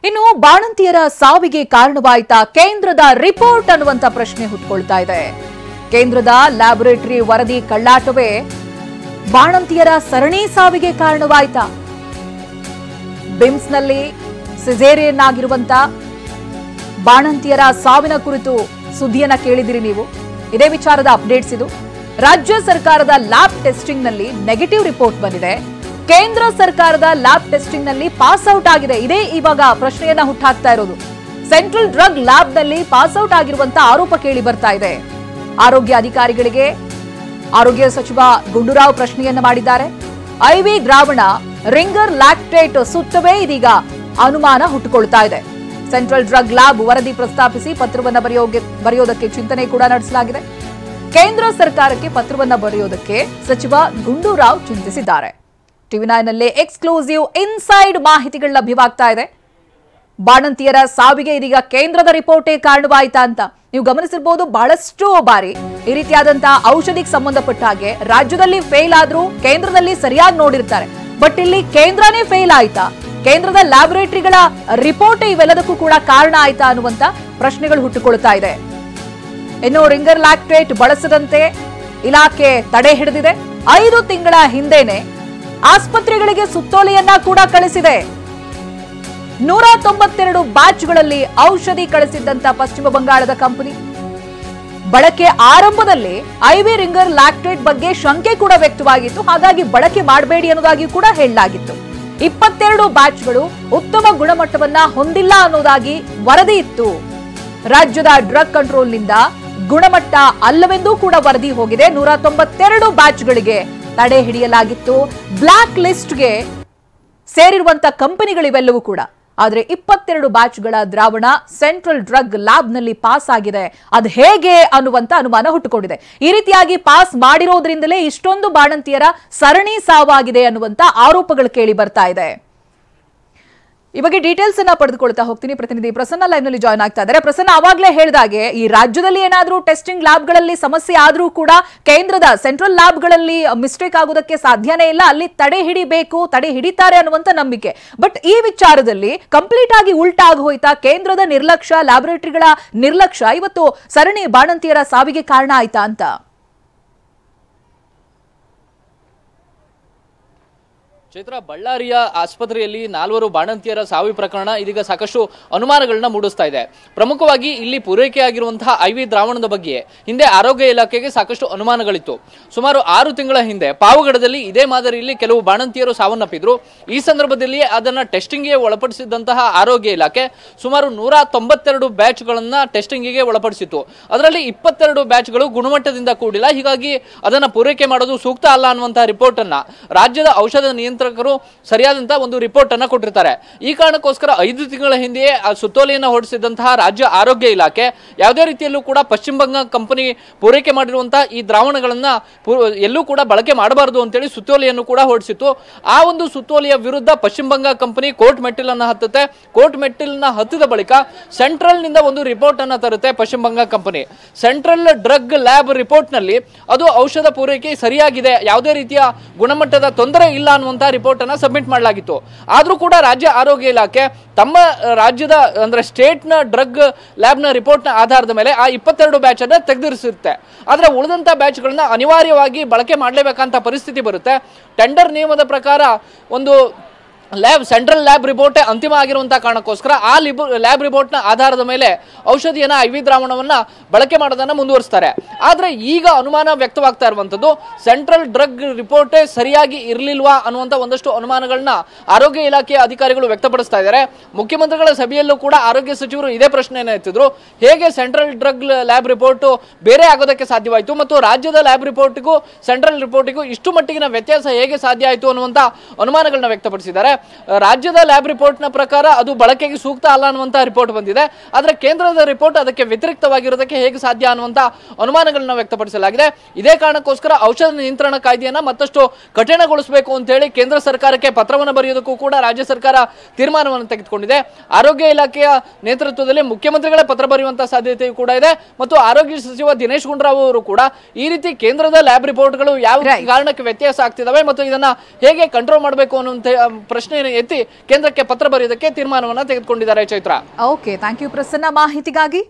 ಇನ್ನು ಬಾಣಂತಿಯರ ಸಾವಿಗೆ ಕಾರಣವಾಯಿತಾ ಕೇಂದ್ರದ ರಿಪೋರ್ಟ್ ಅನ್ನುವಂತ ಪ್ರಶ್ನೆ ಹುಟ್ಟುಕೊಳ್ತಾ ಇದೆ. ಕೇಂದ್ರದ ಲ್ಯಾಬೊರೇಟರಿ ವರದಿ ಕಳ್ಳಾಟವೇ ಬಾಣಂತಿಯರ ಸರಣಿ ಸಾವಿಗೆ ಕಾರಣವಾಯಿತಾ? ಬಿಮ್ಸ್ನಲ್ಲಿ ಸಿಸೇರಿಯನ್ ಆಗಿರುವಂತ ಬಾಣಂತಿಯರ ಸಾವಿನ ಕುರಿತು ಸುದ್ದಿಯನ್ನ ಕೇಳಿದಿರಿ ನೀವು. ಇದೇ ವಿಚಾರದ ಅಪ್ಡೇಟ್ಸ್ ಇದು. ರಾಜ್ಯ ಸರ್ಕಾರದ ಲ್ಯಾಬ್ ಟೆಸ್ಟಿಂಗ್ ನಲ್ಲಿ ನೆಗೆಟಿವ್ ರಿಪೋರ್ಟ್ ಬಂದಿದೆ. ಕೇಂದ್ರ ಸರ್ಕಾರದ ಲ್ಯಾಬ್ ಟೆಸ್ಟಿಂಗ್ ನಲ್ಲಿ ಪಾಸ್ ಔಟ್ ಆಗಿದೆ. ಇದೇ ಇವಾಗ ಪ್ರಶ್ನೆಯನ್ನ ಹುಟ್ಟಾಕ್ತಾ ಇರೋದು. ಸೆಂಟ್ರಲ್ ಡ್ರಗ್ ಲ್ಯಾಬ್ ನಲ್ಲಿ ಪಾಸ್ ಔಟ್ ಆಗಿರುವಂತ ಆರೋಪ ಕೇಳಿ ಬರ್ತಾ ಇದೆ. ಆರೋಗ್ಯ ಅಧಿಕಾರಿಗಳಿಗೆ ಆರೋಗ್ಯ ಸಚಿವ ಗುಂಡೂರಾವ್ ಪ್ರಶ್ನೆಯನ್ನ ಮಾಡಿದ್ದಾರೆ. ಐವಿ ದ್ರಾವಣ ರಿಂಗರ್ ಲ್ಯಾಕ್ಟೇಟ್ ಸುತ್ತವೇ ಇದೀಗ ಅನುಮಾನ ಹುಟ್ಟುಕೊಳ್ತಾ ಇದೆ. ಸೆಂಟ್ರಲ್ ಡ್ರಗ್ ಲ್ಯಾಬ್ ವರದಿ ಪ್ರಸ್ತಾಪಿಸಿ ಪತ್ರವನ್ನ ಬರೆಯೋದಕ್ಕೆ ಚಿಂತನೆ ಕೂಡ ನಡೆಸಲಾಗಿದೆ. ಕೇಂದ್ರ ಸರ್ಕಾರಕ್ಕೆ ಪತ್ರವನ್ನ ಬರೆಯೋದಕ್ಕೆ ಸಚಿವ ಗುಂಡೂರಾವ್ ಚಿಂತಿಸಿದ್ದಾರೆ. ಟಿವಿ9 ನಲ್ಲಿ ಎಕ್ಸ್ಕ್ಲೂಸಿವ್ ಇನ್ಸೈಡ್ ಮಾಹಿತಿಗಳು ಲಭ್ಯವಾಗ್ತಾ ಇದೆ. ಬಾಣಂತಿಯರ ಸಾವಿಗೆ ಇದೀಗ ಕೇಂದ್ರದ ರಿಪೋರ್ಟೇ ಕಾರಣವಾಯಿತಾ ಅಂತ ನೀವು ಗಮನಿಸಿರಬಹುದು. ಬಹಳಷ್ಟು ಬಾರಿ ಈ ರೀತಿಯಾದಂತಹ ಔಷಧಿಗೆ ಸಂಬಂಧಪಟ್ಟ ಹಾಗೆ ರಾಜ್ಯದಲ್ಲಿ ಫೇಲ್ ಆದ್ರೂ ಕೇಂದ್ರದಲ್ಲಿ ಸರಿಯಾಗಿ ನೋಡಿರ್ತಾರೆ. ಬಟ್ ಇಲ್ಲಿ ಕೇಂದ್ರನೇ ಫೇಲ್ ಆಯ್ತಾ, ಕೇಂದ್ರದ ಲ್ಯಾಬೊರೇಟರಿಗಳ ರಿಪೋರ್ಟ್ ಇವೆಲ್ಲದಕ್ಕೂ ಕೂಡ ಕಾರಣ ಆಯ್ತಾ ಅನ್ನುವಂತ ಪ್ರಶ್ನೆಗಳು ಹುಟ್ಟುಕೊಳ್ತಾ ಇದೆ. ಇನ್ನು ರಿಂಗರ್ ಲ್ಯಾಕ್ಟೇಟ್ ಬಳಸದಂತೆ ಇಲಾಖೆ ತಡೆ ಹಿಡಿದಿದೆ. 5 ತಿಂಗಳ ಹಿಂದೆನೆ ಆಸ್ಪತ್ರೆಗಳಿಗೆ ಸುತ್ತೋಲೆಯನ್ನ ಕೂಡ ಕಳಿಸಿದೆ. 192 ಬ್ಯಾಚ್ಗಳಲ್ಲಿ ಔಷಧಿ ಕಳಿಸಿದ್ದಂತ ಪಶ್ಚಿಮ ಬಂಗಾಳದ ಕಂಪನಿ ಬಳಕೆ ಆರಂಭದಲ್ಲಿ ಐವಿ ರಿಂಗರ್ ಲ್ಯಾಕ್ಟೇಟ್ ಬಗ್ಗೆ ಶಂಕೆ ಕೂಡ ವ್ಯಕ್ತವಾಗಿತ್ತು. ಹಾಗಾಗಿ ಬಳಕೆ ಮಾಡಬೇಡಿ ಅನ್ನೋದಾಗಿ ಕೂಡ ಹೇಳಲಾಗಿತ್ತು. 22 ಬ್ಯಾಚ್ಗಳು ಉತ್ತಮ ಗುಣಮಟ್ಟವನ್ನ ಹೊಂದಿಲ್ಲ ಅನ್ನೋದಾಗಿ ವರದಿ ಇತ್ತು. ರಾಜ್ಯದ ಡ್ರಗ್ ಕಂಟ್ರೋಲ್ನಿಂದ ಗುಣಮಟ್ಟ ಅಲ್ಲವೆಂದೂ ಕೂಡ ವರದಿ ಹೋಗಿದೆ. 192 ಬ್ಯಾಚ್ಗಳಿಗೆ ತಡೆ ಹಿಡಿಯಲಾಗಿತ್ತು. ಬ್ಲಾಕ್ ಲಿಸ್ಟ್ಗೆ ಸೇರಿರುವಂತ ಕಂಪನಿಗಳಿವೆಲ್ಲವೂ ಕೂಡ. ಆದ್ರೆ 22 ಬ್ಯಾಚ್ಗಳ ದ್ರಾವಣ ಸೆಂಟ್ರಲ್ ಡ್ರಗ್ ಲ್ಯಾಬ್ ನಲ್ಲಿ ಪಾಸ್ ಆಗಿದೆ. ಅದು ಹೇಗೆ ಅನ್ನುವಂತ ಅನುಮಾನ ಹುಟ್ಟುಕೊಂಡಿದೆ. ಈ ರೀತಿಯಾಗಿ ಪಾಸ್ ಮಾಡಿರೋದ್ರಿಂದಲೇ ಇಷ್ಟೊಂದು ಬಾಣಂತಿಯರ ಸರಣಿ ಸಾವಾಗಿದೆ ಅನ್ನುವಂತ ಆರೋಪಗಳು ಕೇಳಿ ಬರ್ತಾ ಇದೆ. ಈ ಬಗ್ಗೆ ಡೀಟೇಲ್ಸ್ ಅನ್ನ ಪಡೆದುಕೊಳ್ತಾ ಹೋಗ್ತೀನಿ. ಪ್ರತಿನಿಧಿ ಪ್ರಸನ್ನ ಲೈವ್ ನಲ್ಲಿ ಜಾಯ್ನ್ ಆಗ್ತಾ ಇದ್ದಾರೆ. ಪ್ರಸನ್ನ, ಅವಾಗಲೇ ಹೇಳಿದಾಗೆ ಈ ರಾಜ್ಯದಲ್ಲಿ ಏನಾದ್ರೂ ಟೆಸ್ಟಿಂಗ್ ಲ್ಯಾಬ್ಗಳಲ್ಲಿ ಸಮಸ್ಯೆ ಆದ್ರೂ ಕೂಡ ಕೇಂದ್ರದ ಸೆಂಟ್ರಲ್ ಲ್ಯಾಬ್ಗಳಲ್ಲಿ ಮಿಸ್ಟೇಕ್ ಆಗೋದಕ್ಕೆ ಸಾಧ್ಯನೇ ಇಲ್ಲ. ಅಲ್ಲಿ ತಡೆ ಹಿಡಿಬೇಕು, ತಡೆ ಹಿಡಿತಾರೆ ಅನ್ನುವಂತ ನಂಬಿಕೆ. ಬಟ್ ಈ ವಿಚಾರದಲ್ಲಿ ಕಂಪ್ಲೀಟ್ ಆಗಿ ಉಲ್ಟಾ ಆಗಿ ಹೋಯ್ತಾ? ಕೇಂದ್ರದ ನಿರ್ಲಕ್ಷ್ಯ, ಲ್ಯಾಬೊರೇಟರಿಗಳ ನಿರ್ಲಕ್ಷ್ಯ ಇವತ್ತು ಸರಣಿ ಬಾಣಂತಿಯರ ಸಾವಿಗೆ ಕಾರಣ ಆಯ್ತಾ ಅಂತ? ಚೈತ್ರ, ಬಳ್ಳಾರಿಯ ಆಸ್ಪತ್ರೆಯಲ್ಲಿ 4 ಬಾಣಂತಿಯರ ಸಾವಿನ ಪ್ರಕರಣ ಇದೀಗ ಸಾಕಷ್ಟು ಅನುಮಾನಗಳನ್ನ ಮೂಡಿಸ್ತಾ ಇದೆ. ಪ್ರಮುಖವಾಗಿ ಇಲ್ಲಿ ಪೂರೈಕೆಯಾಗಿರುವಂತಹ ಐವಿ ದ್ರಾವಣದ ಬಗ್ಗೆ ಹಿಂದೆ ಆರೋಗ್ಯ ಇಲಾಖೆಗೆ ಸಾಕಷ್ಟು ಅನುಮಾನಗಳಿತ್ತು. ಸುಮಾರು 6 ತಿಂಗಳ ಹಿಂದೆ ಪಾವಗಡದಲ್ಲಿ ಇದೇ ಮಾದರಿಯಲ್ಲಿ ಕೆಲವು ಬಾಣಂತಿಯರು ಸಾವನ್ನಪ್ಪಿದ್ರು. ಈ ಸಂದರ್ಭದಲ್ಲಿ ಅದನ್ನ ಟೆಸ್ಟಿಂಗ್ಗೆ ಒಳಪಡಿಸಿದಂತಹ ಆರೋಗ್ಯ ಇಲಾಖೆ ಸುಮಾರು 192 ಬ್ಯಾಚ್ಗಳನ್ನ ಟೆಸ್ಟಿಂಗಿಗೆ ಒಳಪಡಿಸಿತ್ತು. ಅದರಲ್ಲಿ 22 ಬ್ಯಾಚ್ಗಳು ಗುಣಮಟ್ಟದಿಂದ ಕೂಡಿಲ್ಲ. ಹೀಗಾಗಿ ಅದನ್ನ ಪೂರೈಕೆ ಮಾಡೋದು ಸೂಕ್ತ ಅಲ್ಲ ಅನ್ನುವಂತಹ ರಿಪೋರ್ಟ್ ಅನ್ನ ರಾಜ್ಯದ ಔಷಧ ನಿಯಂತ್ರಕರು ಸರಿಯಾದಂತಹ ಒಂದು ರಿಪೋರ್ಟ್ ಅನ್ನ ಕೊಟ್ಟಿರ್ತಾರೆ. ಈ ಕಾರಣಕ್ಕೋಸ್ಕರ 5 ತಿಂಗಳ ಹಿಂದೆಯೇ ಆ ಸುತ್ತೋಲೆಯನ್ನು ಹೊರಡಿಸಿದಂತಹ ರಾಜ್ಯ ಆರೋಗ್ಯ ಇಲಾಖೆ ಯಾವುದೇ ರೀತಿಯಲ್ಲೂ ಕೂಡ ಪಶ್ಚಿಮ ಬಂಗಾಳ ಕಂಪನಿ ಪೂರೈಕೆ ಮಾಡಿರುವಂತಹ ಈ ದ್ರಾವಣಗಳನ್ನ ಎಲ್ಲೂ ಕೂಡ ಬಳಕೆ ಮಾಡಬಾರದು ಅಂತೇಳಿ ಸುತ್ತೋಲೆಯನ್ನು ಕೂಡ ಹೊರಡಿಸಿತ್ತು. ಆ ಒಂದು ಸುತ್ತೋಲೆಯ ವಿರುದ್ಧ ಪಶ್ಚಿಮ ಬಂಗಾಳ ಕಂಪನಿ ಕೋರ್ಟ್ ಮೆಟ್ಟಿಲನ್ನು ಹತ್ತುತ್ತೆ. ಕೋರ್ಟ್ ಮೆಟ್ಟಿಲನ್ನ ಹತ್ತಿದ ಬಳಿಕ ಸೆಂಟ್ರಲ್ ನಿಂದ ಒಂದು ರಿಪೋರ್ಟ್ ಅನ್ನ ತರುತ್ತೆ Pashchim Bangal company. Central drug lab report ನಲ್ಲಿ ಅದು ಔಷಧ ಪೂರೈಕೆ ಸರಿಯಾಗಿದೆ, ಯಾವುದೇ ರೀತಿಯ ಗುಣಮಟ್ಟದ ತೊಂದರೆ ಇಲ್ಲ ಅನ್ನುವಂತ ರಿಪೋರ್ಟ್ ಅನ್ನ ಸಬ್ಮಿಟ್ ಮಾಡಲಾಗಿತ್ತು. ಆದ್ರೂ ಕೂಡ ರಾಜ್ಯ ಆರೋಗ್ಯ ಇಲಾಖೆ ತಮ್ಮ ರಾಜ್ಯದ ಅಂದ್ರೆ ಸ್ಟೇಟ್ ನ ಡ್ರಗ್ ಲ್ಯಾಬ್ ನ ರಿಪೋರ್ಟ್ ನ ಆಧಾರದ ಮೇಲೆ ಆ 22 ಬ್ಯಾಚ್ ಅನ್ನ ತೆಗೆದಿರಿಸಿರುತ್ತೆ. ಆದ್ರೆ ಉಳಿದಂತ ಬ್ಯಾಚ್ ಗಳನ್ನ ಅನಿವಾರ್ಯವಾಗಿ ಬಳಕೆ ಮಾಡಲೇಬೇಕಂತ ಪರಿಸ್ಥಿತಿ ಬರುತ್ತೆ. ಟೆಂಡರ್ ನಿಯಮದ ಪ್ರಕಾರ ಒಂದು ಸೆಂಟ್ರಲ್ ಲ್ಯಾಬ್ ರಿಪೋರ್ಟ್ ಅಂತಿಮ ಆಗಿರುವಂತಹ ಕಾರಣಕ್ಕೋಸ್ಕರ ಆ ಲ್ಯಾಬ್ ರಿಪೋರ್ಟ್ ನ ಆಧಾರದ ಮೇಲೆ ಔಷಧಿಯನ್ನ ಐವಿ ದ್ರಾವಣವನ್ನ ಬಳಕೆ ಮಾಡೋದನ್ನ ಮುಂದುವರಿಸ್ತಾರೆ. ಆದ್ರೆ ಈಗ ಅನುಮಾನ ವ್ಯಕ್ತವಾಗ್ತಾ ಇರುವಂತದ್ದು ಸೆಂಟ್ರಲ್ ಡ್ರಗ್ ರಿಪೋರ್ಟ್ ಸರಿಯಾಗಿ ಇರಲಿಲ್ವಾ ಅನ್ನುವಂತ ಒಂದಷ್ಟು ಅನುಮಾನಗಳನ್ನ ಆರೋಗ್ಯ ಇಲಾಖೆಯ ಅಧಿಕಾರಿಗಳು ವ್ಯಕ್ತಪಡಿಸ್ತಾ ಇದ್ದಾರೆ. ಮುಖ್ಯಮಂತ್ರಿಗಳ ಸಭೆಯಲ್ಲೂ ಕೂಡ ಆರೋಗ್ಯ ಸಚಿವರು ಇದೇ ಪ್ರಶ್ನೆಯನ್ನ ಎತ್ತಿದ್ರು. ಹೇಗೆ ಸೆಂಟ್ರಲ್ ಡ್ರಗ್ ಲ್ಯಾಬ್ ರಿಪೋರ್ಟ್ ಬೇರೆ ಆಗೋದಕ್ಕೆ ಸಾಧ್ಯವಾಯಿತು ಮತ್ತು ರಾಜ್ಯದ ಲ್ಯಾಬ್ ರಿಪೋರ್ಟ್ಗೂ ಸೆಂಟ್ರಲ್ ರಿಪೋರ್ಟ್ಗೂ ಇಷ್ಟು ಮಟ್ಟಿಗಿನ ವ್ಯತ್ಯಾಸ ಹೇಗೆ ಸಾಧ್ಯ ಆಯಿತು ಅನ್ನುವಂತ ಅನುಮಾನಗಳನ್ನ ವ್ಯಕ್ತಪಡಿಸಿದ್ದಾರೆ. ರಾಜ್ಯದ ಲ್ಯಾಬ್ ರಿಪೋರ್ಟ್ ನ ಪ್ರಕಾರ ಅದು ಬಳಕೆಗೆ ಸೂಕ್ತ ಅಲ್ಲ ಅನ್ನುವಂತ ರಿಪೋರ್ಟ್ ಬಂದಿದೆ. ಆದ್ರೆ ಕೇಂದ್ರದ ರಿಪೋರ್ಟ್ ಅದಕ್ಕೆ ವ್ಯತಿರಿಕ್ತವಾಗಿರೋದಕ್ಕೆ ಹೇಗೆ ಸಾಧ್ಯ ಅನ್ನುವಂತ ಅನುಮಾನಗಳನ್ನ ವ್ಯಕ್ತಪಡಿಸಲಾಗಿದೆ. ಇದೇ ಕಾರಣಕ್ಕೋಸ್ಕರ ಔಷಧ ನಿಯಂತ್ರಣ ಕಾಯ್ದೆಯನ್ನ ಮತ್ತಷ್ಟು ಕಠಿಣಗೊಳಿಸಬೇಕು ಅಂತ ಹೇಳಿ ಕೇಂದ್ರ ಸರ್ಕಾರಕ್ಕೆ ಪತ್ರವನ್ನು ಬರೆಯೋದಕ್ಕೂ ಕೂಡ ರಾಜ್ಯ ಸರ್ಕಾರ ತೀರ್ಮಾನವನ್ನು ತೆಗೆದುಕೊಂಡಿದೆ. ಆರೋಗ್ಯ ಇಲಾಖೆಯ ನೇತೃತ್ವದಲ್ಲಿ ಮುಖ್ಯಮಂತ್ರಿಗಳೇ ಪತ್ರ ಬರೆಯುವಂತಹ ಸಾಧ್ಯತೆಯೂ ಕೂಡ ಇದೆ ಮತ್ತು ಆರೋಗ್ಯ ಸಚಿವ ದಿನೇಶ್ ಗುಂಡೂರಾವ್ ಅವರು ಕೂಡ ಈ ರೀತಿ ಕೇಂದ್ರದ ಲ್ಯಾಬ್ ರಿಪೋರ್ಟ್ಗಳು ಯಾವ ಕಾರಣಕ್ಕೆ ವ್ಯತ್ಯಾಸ ಆಗ್ತಿದಾವೆ ಮತ್ತು ಇದನ್ನ ಹೇಗೆ ಕಂಟ್ರೋಲ್ ಮಾಡಬೇಕು ಅನ್ನುವಂತ ಪ್ರಶ್ನೆ ಪ್ರಶ್ನೆಯನ್ನು ಎತ್ತಿ ಕೇಂದ್ರಕ್ಕೆ ಪತ್ರ ಬರೆಯೋದಕ್ಕೆ ತೀರ್ಮಾನವನ್ನ ತೆಗೆದುಕೊಂಡಿದ್ದಾರೆ Chaitra. Okay, thank you Prasanna ಮಾಹಿತಿಗಾಗಿ.